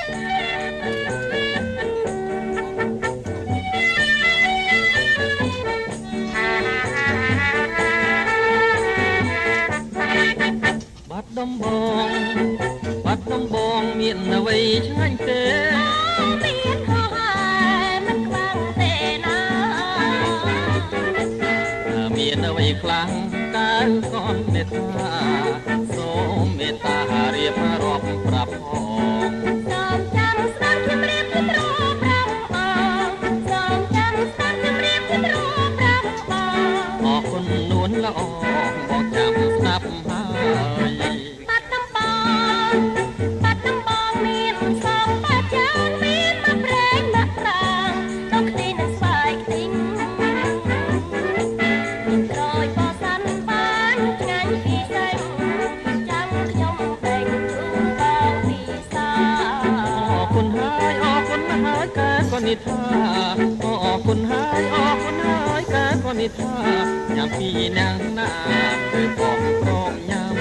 បាត់ដំបងបាត់ដំបងមានអ្វីឆ្ងាញ់ទេមានហោហើយមិនខ្លាំងទេណាមានអ្វីខ្លាំងកើកូនមេត្តាសូមមេត្តារៀបរាប់ប្រាប់ផងសូមចាំស្ដាប់ខ្ញុំរៀបរាប់ប្រាប់បងសូមចាំស្ដាប់ខ្ញុំរៀបរាប់ប្រាប់បងអរគុណនួនល្អបងចាំស្ដាប់ហើយបាត់ដំបងមានសងបាត់យ៉ាងមានមកប្រេងមកប្រាំងទៅខ្ទីនឹងស្វាយខ្ទីងមានក្រោយបោសាន់បានឆ្ងាញ់ពីសេងចាំខ្ញុំតែងជូនបងពីសាអរគុណហើយកើកូននិថាអរគុណហើយកើកូននិថាញ៉ាំពីណាងណាទៅបងព្រមញ៉ាំ